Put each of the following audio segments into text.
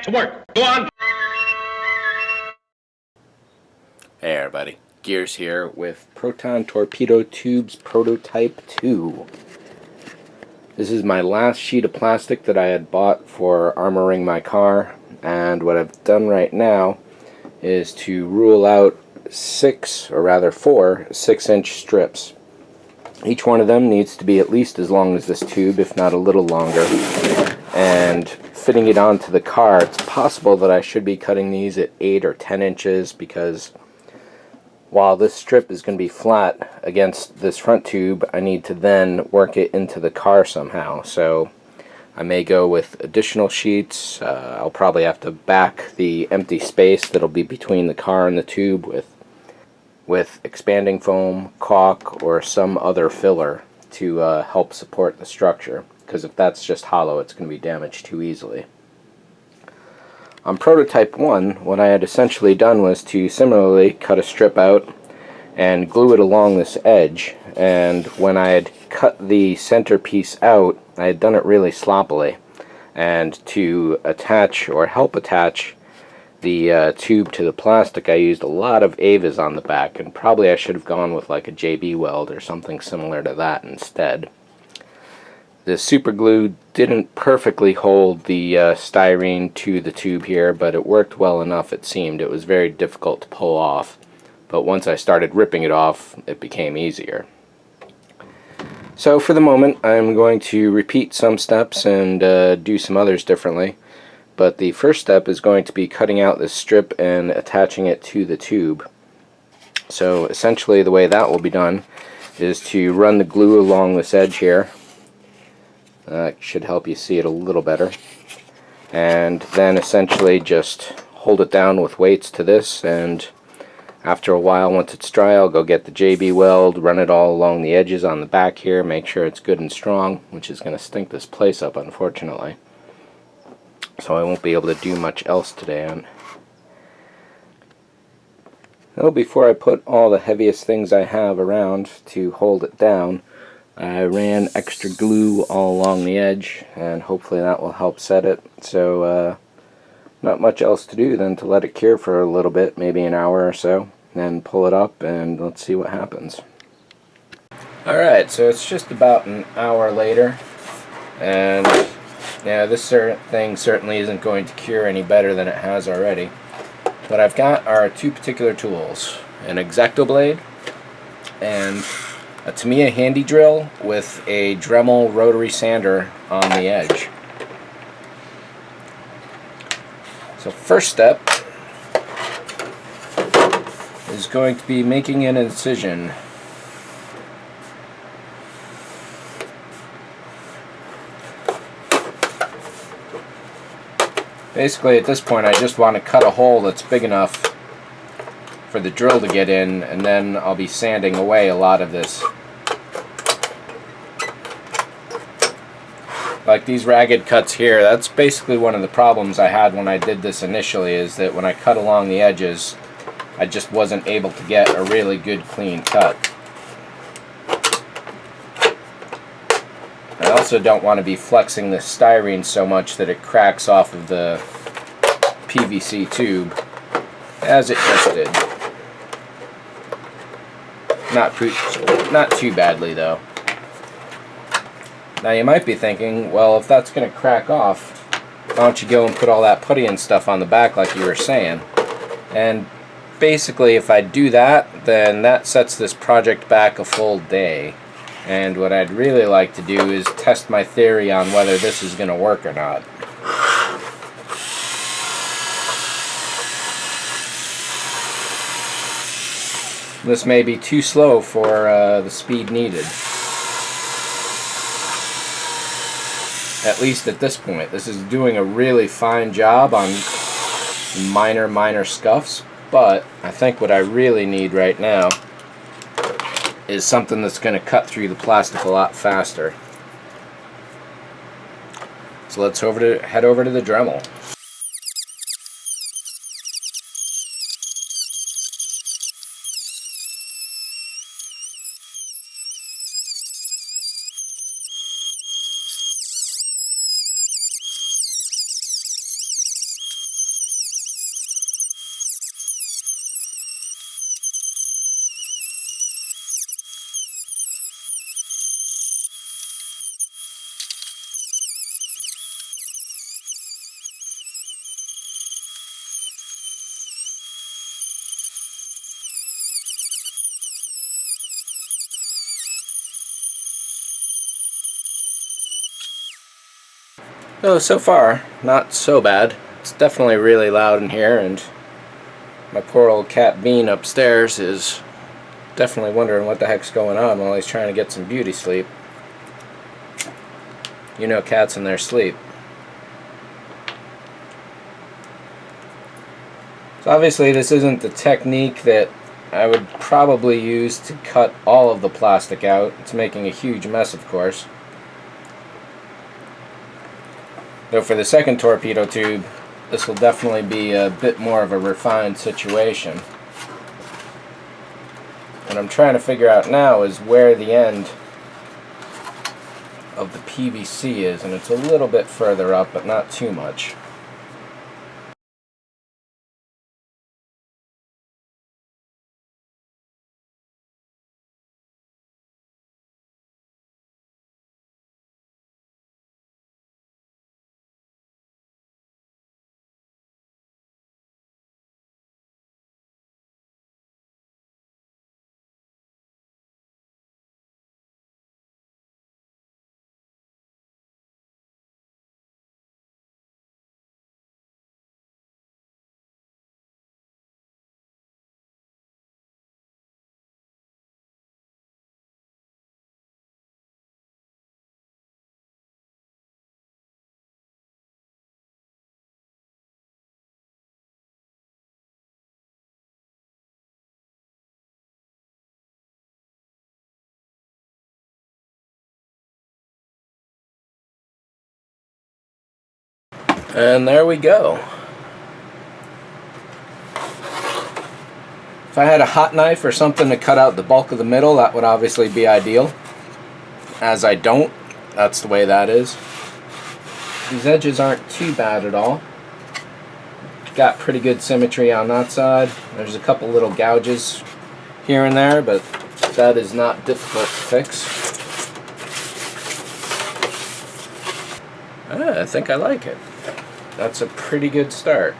get to work. Go on. Hey everybody, Gears here with Proton Torpedo Tubes Prototype 2. This is my last sheet of plastic that I had bought for armoring my car, and what I've done right now is to rule out 4 6-inch strips. Each one of them needs to be at least as long as this tube, if not a little longer. And fitting it onto the car, it's possible that I should be cutting these at 8 or 10 inches because while this strip is going to be flat against this front tube, I need to then work it into the car somehow. So I may go with additional sheets. I'll probably have to back the empty space that'll be between the car and the tube with expanding foam, caulk, or some other filler to help support the structure. Because if that's just hollow, it's going to be damaged too easily. On Prototype 1, what I had essentially done was to similarly cut a strip out and glue it along this edge. And when I had cut the center piece out, I had done it really sloppily. And to attach or help attach the tube to the plastic, I used a lot of Avas on the back, and probably I should have gone with like a JB weld or something similar to that instead. The super glue didn't perfectly hold the styrene to the tube here, but it worked well enough, it seemed. It was very difficult to pull off, but once I started ripping it off, it became easier. So for the moment, I'm going to repeat some steps and do some others differently, but the first step is going to be cutting out this strip and attaching it to the tube. So essentially the way that will be done is to run the glue along this edge here. Should help you see it a little better, and then essentially just hold it down with weights to this, and after a while, once it's dry, I'll go get the JB weld, run it all along the edges on the back here, make sure it's good and strong, which is going to stink this place up, unfortunately, so I won't be able to do much else today on. Well, before I put all the heaviest things I have around to hold it down, I ran extra glue all along the edge, and hopefully that will help set it. So not much else to do than to let it cure for a little bit, maybe an hour or so, then pull it up and let's see what happens. Alright, so it's just about an hour later, and yeah, this thing certainly isn't going to cure any better than it has already. What I've got are two particular tools, an X-Acto blade and a Tamiya handy drill with a Dremel rotary sander on the edge. So first step is going to be making an incision. Basically at this point I just want to cut a hole that's big enough for the drill to get in, and then I'll be sanding away a lot of this. Like these ragged cuts here, that's basically one of the problems I had when I did this initially, is that when I cut along the edges, I just wasn't able to get a really good clean cut. I also don't want to be flexing the styrene so much that it cracks off of the PVC tube, as it just did. Not too badly though. Now you might be thinking, well, if that's going to crack off, why don't you go and put all that putty and stuff on the back like you were saying? And basically if I do that, then that sets this project back a full day. And what I'd really like to do is test my theory on whether this is going to work or not. This may be too slow for the speed needed. At least at this point. This is doing a really fine job on minor scuffs, but I think what I really need right now is something that's going to cut through the plastic a lot faster. So let's head over to the Dremel. So far, not so bad. It's definitely really loud in here, and my poor old cat Bean upstairs is definitely wondering what the heck's going on while he's trying to get some beauty sleep. You know cats in their sleep. So obviously this isn't the technique that I would probably use to cut all of the plastic out. It's making a huge mess, of course. Though for the second torpedo tube, this will definitely be a bit more of a refined situation. What I'm trying to figure out now is where the end of the PVC is, and it's a little bit further up, but not too much. And there we go. If I had a hot knife or something to cut out the bulk of the middle, that would obviously be ideal. As I don't, that's the way that is. These edges aren't too bad at all. Got pretty good symmetry on that side. There's a couple little gouges here and there, but that is not difficult to fix. I think I like it. That's a pretty good start.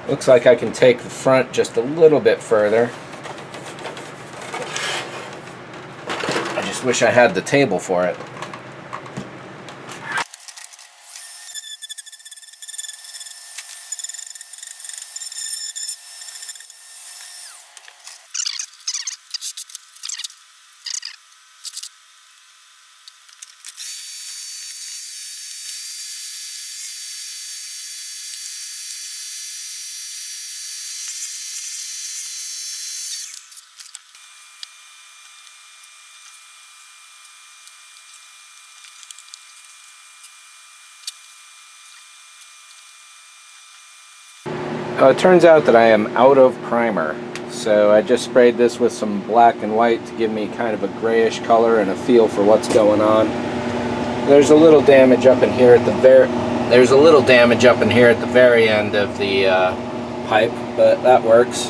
Looks like I can take the front just a little bit further. I just wish I had the table for it. It turns out that I am out of primer, so I just sprayed this with some black and white to give me kind of a grayish color and a feel for what's going on. There's a little damage up in here at the very end of the pipe, but that works.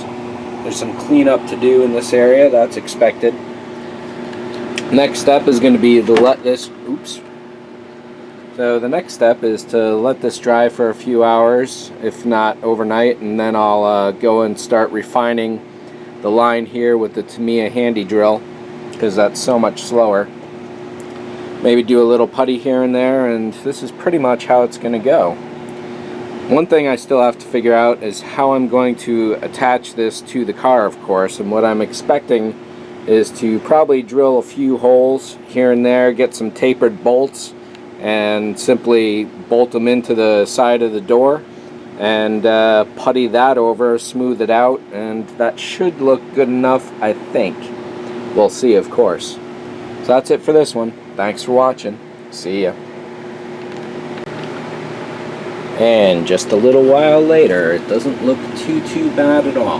There's some cleanup to do in this area. That's expected. Next step is going to be to let this. So the next step is to let this dry for a few hours, if not overnight, and then I'll go and start refining the line here with the Tamiya handy drill, because that's so much slower. Maybe do a little putty here and there, and this is pretty much how it's going to go. One thing I still have to figure out is how I'm going to attach this to the car, of course, and what I'm expecting is to probably drill a few holes here and there, get some tapered bolts, and simply bolt them into the side of the door and putty that over, smooth it out, and that should look good enough, I think. We'll see, of course. So that's it for this one. Thanks for watching. See ya. And just a little while later, it doesn't look too bad at all.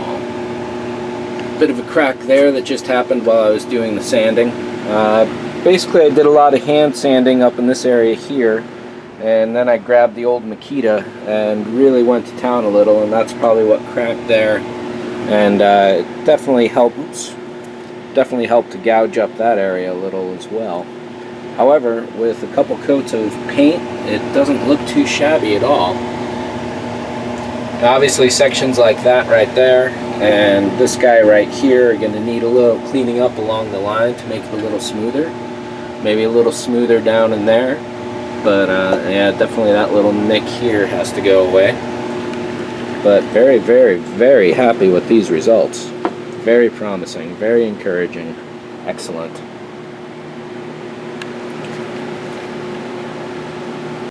Bit of a crack there that just happened while I was doing the sanding. Basically, I did a lot of hand sanding up in this area here, and then I grabbed the old Makita and really went to town a little, and that's probably what cracked there. And it definitely helped to gouge up that area a little as well. However, with a couple coats of paint, it doesn't look too shabby at all. Now, obviously, sections like that right there and this guy right here are going to need a little cleaning up along the line to make it a little smoother. maybe a little smoother down in there, but yeah, definitely that little nick here has to go away. But very, very, very happy with these results. Very promising, very encouraging, excellent.